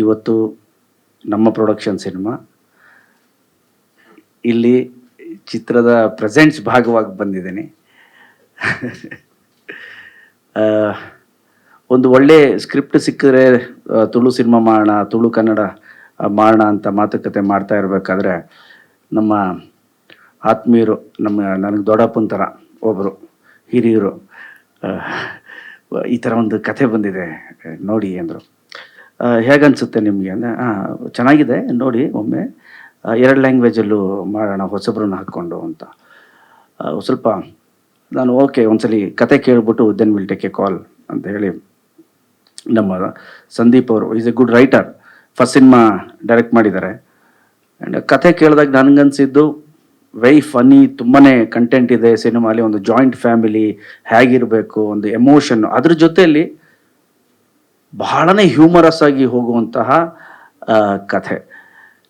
ಇವತ್ತು ನಮ್ಮ production cinema ಇಲ್ಲಿ ಚಿತ್ರದ ಪ್ರೆಸೆಂಟ್ಸ್ ಭಾಗವಾಗಿ ಬಂದಿದ್ದೀನಿ. ಒಂದು ಒಳ್ಳೆ ಸ್ಕ್ರಿಪ್ಟ್ ಸಿಕ್ಕಿದ್ರೆ ತುಳು ಸಿನಿಮಾ ಮಾಡೋಣ, ತುಳು ಕನ್ನಡ ಮಾಡೋಣ ಅಂತ ಮಾತುಕತೆ ಮಾಡ್ತಾ ಇರಬೇಕಾದ್ರೆ ನಮ್ಮ ಆತ್ಮೀಯರು, ನನಗೆ ದೊಡ್ಡಪ್ಪನ ಥರ ಒಬ್ಬರು ಹಿರಿಯರು ಈ ಥರ ಒಂದು ಕಥೆ ಬಂದಿದೆ ನೋಡಿ ಅಂದರು. ಹೇಗನ್ಸುತ್ತೆ ನಿಮಗೆ ಅಂದರೆ ಚೆನ್ನಾಗಿದೆ ನೋಡಿ, ಒಮ್ಮೆ 2 ಲ್ಯಾಂಗ್ವೇಜಲ್ಲೂ ಮಾಡೋಣ ಹೊಸಬ್ರನ್ನ ಹಾಕ್ಕೊಂಡು ಅಂತ. ಸ್ವಲ್ಪ ನಾನು ಓಕೆ ಒಂದ್ಸಲಿ ಕತೆ ಕೇಳಿಬಿಟ್ಟು ದೆನ್ ವಿಲ್ ಟೇಕ್ ಎ ಕಾಲ್ ಅಂತ ಹೇಳಿ ನಮ್ಮ ಸಂದೀಪ್ ಅವರು is A good writer, first cinema direct ಮಾಡಿದ್ದಾರೆ. ಆ್ಯಂಡ್ ಕತೆ ಕೇಳಿದಾಗ ನನಗನ್ಸಿದ್ದು ವೆರಿ ಫನ್ನಿ, ತುಂಬಾ ಕಂಟೆಂಟ್ ಇದೆ ಸಿನಿಮಾಲಿ. ಒಂದು ಜಾಯಿಂಟ್ ಫ್ಯಾಮಿಲಿ ಹೇಗಿರಬೇಕು, ಒಂದು ಎಮೋಷನ್, ಅದ್ರ ಜೊತೆಯಲ್ಲಿ ಬಹಳನೇ ಹ್ಯೂಮರಸ್ ಆಗಿ ಹೋಗುವಂತಹ ಕಥೆ.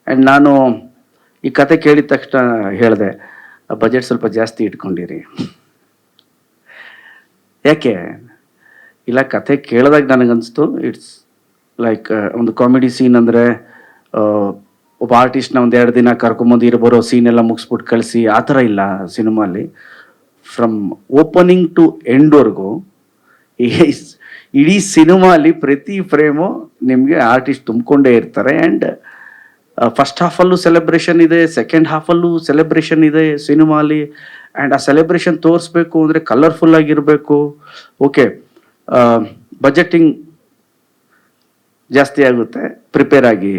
ಆ್ಯಂಡ್ ನಾನು ಈ ಕತೆ ಕೇಳಿದ ತಕ್ಷಣ ಹೇಳಿದೆ, ಬಜೆಟ್ ಸ್ವಲ್ಪ ಜಾಸ್ತಿ ಇಟ್ಕೊಂಡಿರಿ. ಯಾಕೆ ಇಲ್ಲ, ಕತೆ ಕೇಳಿದಾಗ ನನಗನ್ನಿಸ್ತು ಇಟ್ಸ್ ಲೈಕ್ ಒಂದು ಕಾಮಿಡಿ ಸೀನ್ ಅಂದರೆ ಒಬ್ಬ ಆರ್ಟಿಸ್ಟ್ನ ಒಂದು 2 ದಿನ ಕರ್ಕೊಂಬಂದು ಬರೋ ಸೀನ್ ಎಲ್ಲ ಮುಗಿಸ್ಬಿಟ್ಟು ಕಳಿಸಿ ಆ ಥರ ಇಲ್ಲ ಸಿನಿಮಾಲಿ. ಫ್ರಮ್ ಓಪನಿಂಗ್ ಟು ಎಂಡ್ವರೆಗೂ ಇಡೀ ಸಿನಿಮಾಲಿ ಪ್ರತಿ ಫ್ರೇಮು ನಿಮಗೆ ಆರ್ಟಿಸ್ಟ್ ತುಂಬಿಕೊಂಡೇ ಇರ್ತಾರೆ. ಆ್ಯಂಡ್ ಫಸ್ಟ್ ಹಾಫಲ್ಲೂ ಸೆಲೆಬ್ರೇಷನ್ ಇದೆ, ಸೆಕೆಂಡ್ ಹಾಫಲ್ಲೂ ಸೆಲೆಬ್ರೇಷನ್ ಇದೆ ಸಿನಿಮಾಲಿ. ಆ್ಯಂಡ್ ಆ ಸೆಲೆಬ್ರೇಷನ್ ತೋರಿಸ್ಬೇಕು ಅಂದರೆ ಕಲರ್ಫುಲ್ ಆಗಿರಬೇಕು. ಓಕೆ, ಬಜೆಟಿಂಗ್ ಜಾಸ್ತಿ ಆಗುತ್ತೆ, ಪ್ರಿಪೇರ್ ಆಗಿ.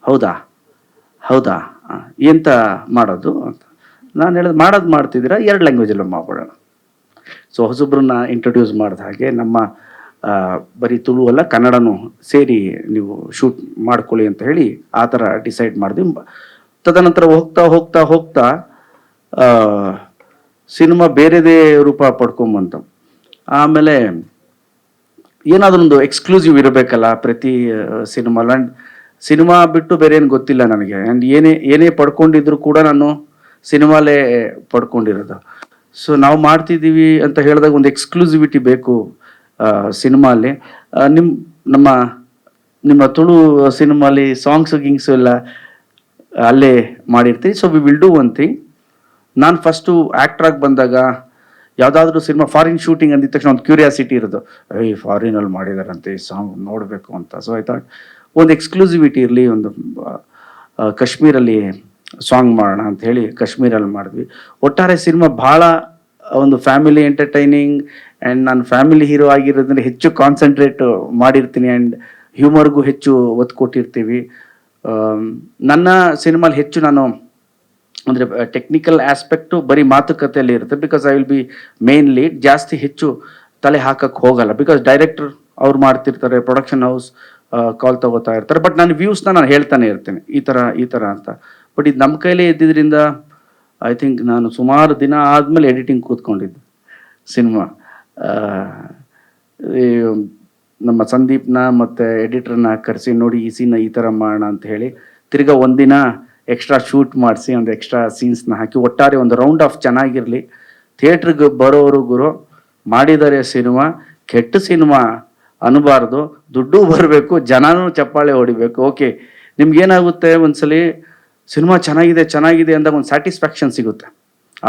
ಹೌದಾ ಹೌದಾ ಎಂತ ಮಾಡೋದು ಅಂತ ನಾನು ಹೇಳಿದೆ, ಮಾಡ್ತಿದ್ದೀರಾ 2 ಲ್ಯಾಂಗ್ವೇಜಲ್ಲೂ ಮಾಡ್ಬಿಡೋಣ. ಸೊ ಹೊಸಬ್ರನ್ನ ಇಂಟ್ರೊಡ್ಯೂಸ್ ಮಾಡಿದ ಹಾಗೆ ನಮ್ಮ ಬರೀ ತುಳು ಅಲ್ಲ ಕನ್ನಡನೂ ಸೇರಿ ನೀವು ಶೂಟ್ ಮಾಡ್ಕೊಳ್ಳಿ ಅಂತ ಹೇಳಿ ಆ ಥರ ಡಿಸೈಡ್ ಮಾಡಿದ್ವಿ. ತದನಂತರ ಹೋಗ್ತಾ ಹೋಗ್ತಾ ಹೋಗ್ತಾ ಸಿನಿಮಾ ಬೇರೆದೇ ರೂಪ ಪಡ್ಕೊಂಬಂತು. ಆಮೇಲೆ ಏನಾದರೂ ಒಂದು ಎಕ್ಸ್ಕ್ಲೂಸಿವ್ ಇರಬೇಕಲ್ಲ ಪ್ರತಿ ಸಿನಿಮಾಲ. ಆ್ಯಂಡ್ ಸಿನಿಮಾ ಬಿಟ್ಟು ಬೇರೆ ಏನು ಗೊತ್ತಿಲ್ಲ ನನಗೆ. ಆ್ಯಂಡ್ ಏನೇ ಪಡ್ಕೊಂಡಿದ್ರು ಕೂಡ ನಾನು ಸಿನಿಮಾಲೇ ಪಡ್ಕೊಂಡಿರೋದು. ಸೊ ನಾವು ಮಾಡ್ತಿದ್ದೀವಿ ಅಂತ ಹೇಳಿದಾಗ ಒಂದು ಎಕ್ಸ್ಕ್ಲೂಸಿವಿಟಿ ಬೇಕು ಸಿನಿಮಾಲಿ. ನಿಮ್ಮ ತುಳು ಸಿನಿಮಾಲಿ ಗಿಂಗ್ಸು ಎಲ್ಲ ಅಲ್ಲೇ ಮಾಡಿರ್ತೀವಿ. So we will do one thing. ನಾನು ಫಸ್ಟು ಆ್ಯಕ್ಟ್ರಾಗಿ ಬಂದಾಗ ಯಾವುದಾದ್ರೂ ಸಿನಿಮಾ ಫಾರಿನ್ ಶೂಟಿಂಗ್ ಅಂದಿದ ತಕ್ಷಣ ಒಂದು ಕ್ಯೂರಿಯಾಸಿಟಿ ಇರೋದು, ಫಾರಿನಲ್ಲಿ ಮಾಡಿದಾರಂತೆ ಈ ಸಾಂಗ್ ನೋಡಬೇಕು ಅಂತ. ಸೊ ಐ ಥಾಟ್ ಒಂದು ಎಕ್ಸ್ಕ್ಲೂಸಿವಿಟಿ ಇರಲಿ, ಒಂದು ಕಾಶ್ಮೀರಲ್ಲಿ ಸಾಂಗ್ ಮಾಡೋಣ ಅಂತ ಹೇಳಿ ಕಾಶ್ಮೀರಲ್ಲಿ ಮಾಡಿದ್ವಿ. ಒಟ್ಟಾರೆ ಸಿನಿಮಾ ಭಾಳ ಒಂದು ಫ್ಯಾಮಿಲಿ ಎಂಟರ್ಟೈನಿಂಗ್. ಆ್ಯಂಡ್ ನಾನು ಫ್ಯಾಮಿಲಿ ಹೀರೋ ಆಗಿರೋದ್ರಿಂದ ಹೆಚ್ಚು ಕಾನ್ಸಂಟ್ರೇಟ್ ಮಾಡಿರ್ತೀನಿ. ಆ್ಯಂಡ್ ಹ್ಯೂಮರ್ಗೂ ಹೆಚ್ಚು ಒತ್ತು ಕೊಟ್ಟಿರ್ತೀವಿ. ನನ್ನ ಸಿನಿಮಾಲಿ ಹೆಚ್ಚು ನಾನು ಅಂದರೆ ಟೆಕ್ನಿಕಲ್ ಆಸ್ಪೆಕ್ಟು ಬರೀ ಮಾತುಕತೆಯಲ್ಲಿ ಇರುತ್ತೆ. Because I will B main lead. ಜಾಸ್ತಿ ಹೆಚ್ಚು ತಲೆ ಹಾಕಕ್ಕೆ ಹೋಗಲ್ಲ, ಬಿಕಾಸ್ ಡೈರೆಕ್ಟರ್ ಅವ್ರು ಮಾಡ್ತಿರ್ತಾರೆ, ಪ್ರೊಡಕ್ಷನ್ ಹೌಸ್ ಕಾಲ್ ತಗೋತಾ ಇರ್ತಾರೆ. ಬಟ್ ನಾನು ವ್ಯೂಸ್ನ ನಾನು ಹೇಳ್ತಾನೆ ಇರ್ತೀನಿ, ಈ ಥರ ಅಂತ. ಬಟ್ ಇದು ನಮ್ಮ ಕೈಲೇ ಇದ್ದಿದ್ದರಿಂದ ಐ ಥಿಂಕ್ ನಾನು ಸುಮಾರು ದಿನ ಆದಮೇಲೆ ಎಡಿಟಿಂಗ್ ಕೂತ್ಕೊಂಡಿದ್ದೆ ಸಿನಿಮಾ. ನಮ್ಮ ಸಂದೀಪ್ನ ಮತ್ತು ಎಡಿಟರ್ನ ಕರೆಸಿ ನೋಡಿ ಈ ಸೀನ ಈ ಥರ ಮಾಡೋಣ ಅಂತ ಹೇಳಿ ತಿರ್ಗಾ ಒಂದಿನ ಎಕ್ಸ್ಟ್ರಾ ಶೂಟ್ ಮಾಡಿಸಿ ಒಂದು ಎಕ್ಸ್ಟ್ರಾ ಸೀನ್ಸ್ನ ಹಾಕಿ ಒಟ್ಟಾರೆ ಒಂದು ರೌಂಡ್ ಆಫ್ ಚೆನ್ನಾಗಿರಲಿ. ಥಿಯೇಟ್ರಿಗೆ ಬರೋವ್ರಿಗೂ ಮಾಡಿದ್ದಾರೆ ಸಿನಿಮಾ, ಕೆಟ್ಟ ಸಿನಿಮಾ ಅನ್ನಬಾರ್ದು, ದುಡ್ಡು ಬರಬೇಕು, ಜನನೂ ಚಪ್ಪಾಳೆ ಹೊಡಿಬೇಕು. ಓಕೆ, ನಿಮ್ಗೇನಾಗುತ್ತೆ ಒಂದ್ಸಲಿ ಸಿನಿಮಾ ಚೆನ್ನಾಗಿದೆ ಅಂದಾಗ ಒಂದು ಸ್ಯಾಟಿಸ್ಫ್ಯಾಕ್ಷನ್ ಸಿಗುತ್ತೆ,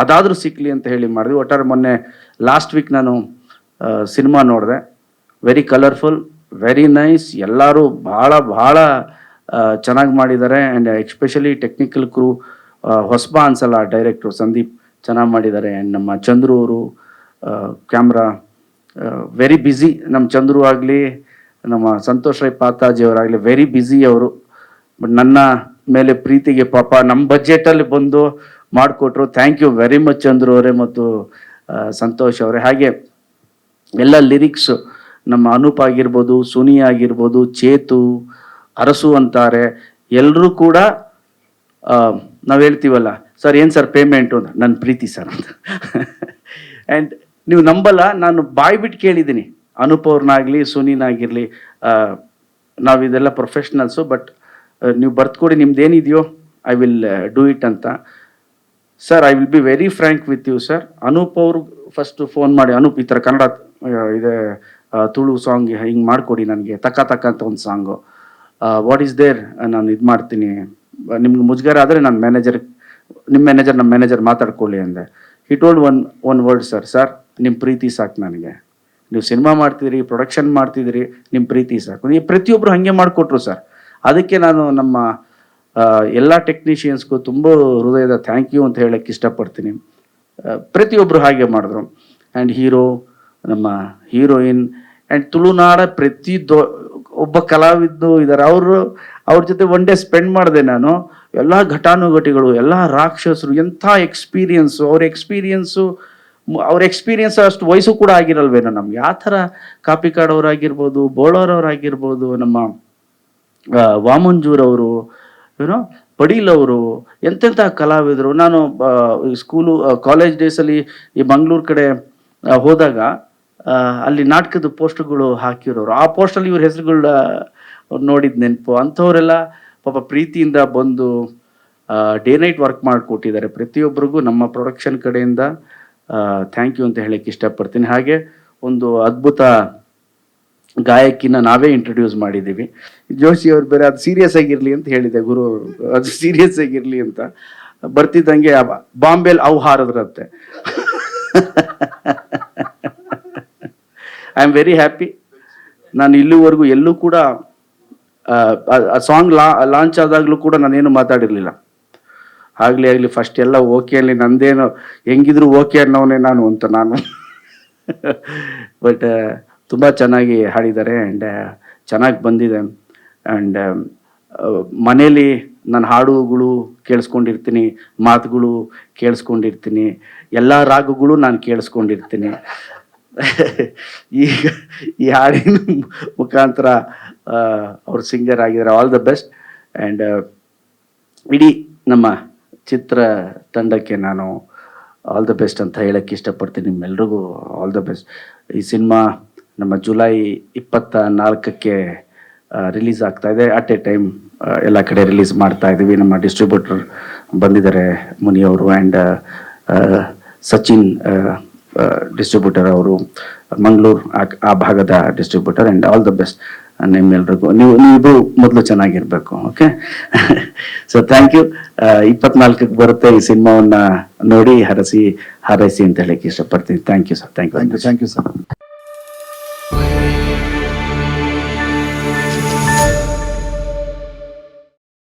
ಅದಾದರೂ ಸಿಕ್ಕಲಿ ಅಂತ ಹೇಳಿ ಮಾಡಿದ್ವಿ. ಒಟ್ಟಾರೆ ಮೊನ್ನೆ ಲಾಸ್ಟ್ ವೀಕ್ ನಾನು ಸಿನಿಮಾ ನೋಡಿದೆ. Very colourful, very nice. ಎಲ್ಲರೂ ಭಾಳ ಚೆನ್ನಾಗಿ ಮಾಡಿದ್ದಾರೆ. ಆ್ಯಂಡ್ ಎಸ್ಪೆಷಲಿ ಟೆಕ್ನಿಕಲ್ ಕ್ರೂ ಹೊಸಬ ಅನ್ಸಲ್ಲ, ಡೈರೆಕ್ಟ್ರು ಸಂದೀಪ್ ಚೆನ್ನಾಗಿ ಮಾಡಿದ್ದಾರೆ. ಆ್ಯಂಡ್ ನಮ್ಮ ಚಂದ್ರು ಅವರು ಕ್ಯಾಮ್ರಾ ವೆರಿ ಬ್ಯುಸಿ. ನಮ್ಮ ಚಂದ್ರು ಆಗಲಿ, ನಮ್ಮ ಸಂತೋಷ್ ರೈ ಪಾತಾಜಿ ಅವರಾಗಲಿ ವೆರಿ ಬ್ಯುಸಿ ಅವರು. ಬಟ್ ನನ್ನ ಮೇಲೆ ಪ್ರೀತಿಗೆ ಪಾಪ ನಮ್ಮ ಬಜೆಟಲ್ಲಿ ಬಂದು ಮಾಡಿಕೊಟ್ರು. Thank you very much Chandru ಅವರೇ ಮತ್ತು ಸಂತೋಷ್ ಅವರೇ. ಹಾಗೆ ಎಲ್ಲ ಲಿರಿಕ್ಸು ನಮ್ಮ ಅನೂಪ್ ಆಗಿರ್ಬೋದು, ಸುನಿ ಆಗಿರ್ಬೋದು, ಚೇತು, ಅರಸು ಅಂತಾರೆ, ಎಲ್ಲರೂ ಕೂಡ ನಾವು ಹೇಳ್ತೀವಲ್ಲ, ಸರ್ ಏನು ಸರ್ ಪೇಮೆಂಟು ಅಂತ, ನನ್ನ ಪ್ರೀತಿ ಸರ್ ಅಂತ. ಆ್ಯಂಡ್ ನೀವು ನಂಬಲ್ಲ, ನಾನು ಬಾಯ್ ಬಿಟ್ಟು ಕೇಳಿದ್ದೀನಿ ಅನೂಪ್ ಅವ್ರನ್ನಾಗಲಿ ಸುನಿನಾಗಿರಲಿ, ನಾವು ಇದೆಲ್ಲ ಪ್ರೊಫೆಷ್ನಲ್ಸು, ಬಟ್ ನೀವು ಬರ್ತ್ಕೊಡಿ ನಿಮ್ದೇನಿದೆಯೋ ಐ ವಿಲ್ ಡೂ ಇಟ್ ಅಂತ. Sir I will be very frank with you sir. Anoop ಅವರು ಫಸ್ಟು ಫೋನ್ ಮಾಡಿ, ಅನೂಪ್ ಈ ಥರ ಕನ್ನಡ ಇದೆ ತುಳು ಸಾಂಗ್ ಹಿಂಗೆ ಮಾಡಿಕೊಡಿ ನನಗೆ, ತಕ್ಕ ಅಂತ ಒಂದು ಸಾಂಗು. ವಾಟ್ ಈಸ್ ದೇರ್, ನಾನು ಇದು ಮಾಡ್ತೀನಿ, ನಿಮ್ಗೆ ಮುಜುಗರ ಆದರೆ ನನ್ನ ಮ್ಯಾನೇಜರ್, ನಿಮ್ಮ ಮ್ಯಾನೇಜರ್ ಮಾತಾಡ್ಕೊಳ್ಳಿ ಅಂದೆ. He told one word, sir ನಿಮ್ಮ ಪ್ರೀತಿ ಸಾಕು ನನಗೆ. ನೀವು ಸಿನಿಮಾ ಮಾಡ್ತಿದ್ರಿ, ಪ್ರೊಡಕ್ಷನ್ ಮಾಡ್ತಿದ್ರಿ, ನಿಮ್ಮ ಪ್ರೀತಿ ಸಾಕು. ಈ ಪ್ರತಿಯೊಬ್ಬರು ಹಾಗೆ ಮಾಡಿಕೊಟ್ರು ಸರ್. ಅದಕ್ಕೆ ನಾನು ನಮ್ಮ ಎಲ್ಲ ಟೆಕ್ನಿಷಿಯನ್ಸ್ಗೂ ತುಂಬ ಹೃದಯದ ಥ್ಯಾಂಕ್ ಯು ಅಂತ ಹೇಳಕ್ಕೆ ಇಷ್ಟಪಡ್ತೀನಿ. ಪ್ರತಿಯೊಬ್ಬರು ಹಾಗೆ ಮಾಡಿದ್ರು. ಆ್ಯಂಡ್ ಹೀರೋ, ನಮ್ಮ ಹೀರೋಯಿನ್, ಆ್ಯಂಡ್ ತುಳುನಾಡ ಒಬ್ಬ ಕಲಾವಿದ್ರು ಇದ್ದಾರೆ. ಅವ್ರ ಜೊತೆ ಒನ್ ಡೇ ಸ್ಪೆಂಡ್ ಮಾಡಿದೆ ನಾನು. ಎಲ್ಲ ಘಟಾನುಘಟಿಗಳು, ಎಲ್ಲ ರಾಕ್ಷಸರು, ಎಂಥ ಎಕ್ಸ್ಪೀರಿಯನ್ಸು. ಅವ್ರ ಎಕ್ಸ್ಪೀರಿಯನ್ಸ್ ಅಷ್ಟು ವಯಸ್ಸು ಕೂಡ ಆಗಿರಲ್ವೇನೋ ನಮ್ಗೆ. ಆ ಥರ ಕಾಪಿಕಾಡವ್ರಾಗಿರ್ಬೋದು, ಬೋಳೋರವರಾಗಿರ್ಬೋದು, ನಮ್ಮ ವಾಮಂಜೂರವರು, ಏನೋ ಪಡೀಲ್ ಅವರು, ಎಂತೆಂಥ ಕಲಾವಿದರು. ನಾನು ಕಾಲೇಜ್ ಡೇಸಲ್ಲಿ ಈ ಮಂಗಳೂರು ಕಡೆ ಹೋದಾಗ ಅಲ್ಲಿ ನಾಟಕದ ಪೋಸ್ಟರ್ಗಳು ಹಾಕಿರೋರು. ಆ ಪೋಸ್ಟಲ್ಲಿ ಇವ್ರ ಹೆಸರುಗಳ ನೋಡಿದ ನೆನಪು. ಅಂಥವರೆಲ್ಲ ಪಾಪ ಪ್ರೀತಿಯಿಂದ ಬಂದು ಡೇ ನೈಟ್ ವರ್ಕ್ ಮಾಡಿಕೊಟ್ಟಿದ್ದಾರೆ. ಪ್ರತಿಯೊಬ್ಬರಿಗೂ ನಮ್ಮ ಪ್ರೊಡಕ್ಷನ್ ಕಡೆಯಿಂದ ಥ್ಯಾಂಕ್ ಯು ಅಂತ ಹೇಳಕ್ಕೆ ಇಷ್ಟಪಡ್ತೀನಿ. ಹಾಗೆ ಒಂದು ಅದ್ಭುತ ಗಾಯಕಿನ ನಾವೇ ಇಂಟ್ರೊಡ್ಯೂಸ್ ಮಾಡಿದ್ದೀವಿ, ಜೋಶಿ ಅವ್ರು. ಬೇರೆ ಅದು ಸೀರಿಯಸ್ ಆಗಿರಲಿ ಅಂತ ಹೇಳಿದೆ ಗುರು, ಅದು ಸೀರಿಯಸ್ ಆಗಿರಲಿ ಅಂತ. ಬರ್ತಿದ್ದಂಗೆ ಬಾಂಬೆಲ್ ಅವು ಹಾರದ್ರಂತೆ. I am very happy. ನಾನು ಇಲ್ಲಿವರೆಗೂ ಎಲ್ಲೂ ಕೂಡ ಸಾಂಗ್ ಲಾಂಚ್ ಆದಾಗಲೂ ಕೂಡ ನಾನೇನು ಮಾತಾಡಿರಲಿಲ್ಲ. ಆಗಲಿ ಫಸ್ಟ್ ಎಲ್ಲ ಓಕೆ ಅಲ್ಲಿ, ನಂದೇನು ಹೆಂಗಿದ್ರು ಓಕೆ ಅನ್ನೋನೇ ನಾನು ಅಂತ ನಾನು. ಬಟ್ ತುಂಬ ಚೆನ್ನಾಗಿ ಹಾಡಿದ್ದಾರೆ ಆ್ಯಂಡ್ ಚೆನ್ನಾಗಿ ಬಂದಿದೆ. ಆ್ಯಂಡ್ ಮನೇಲಿ ನಾನು ಹಾಡುಗಳು ಕೇಳಿಸ್ಕೊಂಡಿರ್ತೀನಿ, ಮಾತುಗಳು ಕೇಳಿಸ್ಕೊಂಡಿರ್ತೀನಿ, ಎಲ್ಲ ರಾಗಗಳು ನಾನು ಕೇಳಿಸ್ಕೊಂಡಿರ್ತೀನಿ. ಈಗ ಈ ಹಾಡಿನ ಮುಖಾಂತರ ಅವ್ರು ಸಿಂಗರ್ ಆಗಿದ್ದಾರೆ. All the best. ಆ್ಯಂಡ್ ಇಡೀ ನಮ್ಮ ಚಿತ್ರ ತಂಡಕ್ಕೆ ನಾನು ಆಲ್ ದ ಬೆಸ್ಟ್ ಅಂತ ಹೇಳಕ್ಕೆ ಇಷ್ಟಪಡ್ತೀನಿ. ನಿಮ್ಮೆಲ್ರಿಗೂ ಆಲ್ ದ ಬೆಸ್ಟ್. ಈ ಸಿನಿಮಾ ನಮ್ಮ ಜುಲೈ 24ಕ್ಕೆ ರಿಲೀಸ್ ಆಗ್ತಾ ಇದೆ. ಅಟ್ ಎ ಟೈಮ್ ಎಲ್ಲ ಕಡೆ ರಿಲೀಸ್ ಮಾಡ್ತಾ ಇದ್ದೀವಿ. ನಮ್ಮ ಡಿಸ್ಟ್ರಿಬ್ಯೂಟರ್ ಬಂದಿದ್ದಾರೆ, ಮುನಿಯವರು, ಆ್ಯಂಡ್ ಸಚಿನ್ ಡಿಸ್ಟ್ರಿಬ್ಯೂಟರ್ ಅವರು, ಮಂಗಳೂರು ಆ ಭಾಗದ distributor. And all the best ನಿಮ್ಮೆಲ್ರಿಗೂ. ನೀವು ಮೊದಲು ಚೆನ್ನಾಗಿರ್ಬೇಕು. ಓಕೆ. So thank you. 24ಕ್ಕೆ ಬರುತ್ತೆ ಈ ಸಿನಿಮಾವನ್ನ ನೋಡಿ ಹಾರೈಸಿ ಅಂತ ಹೇಳಕ್ಕೆ ಇಷ್ಟಪಡ್ತೀನಿ. Thank you sir. Thank you sir.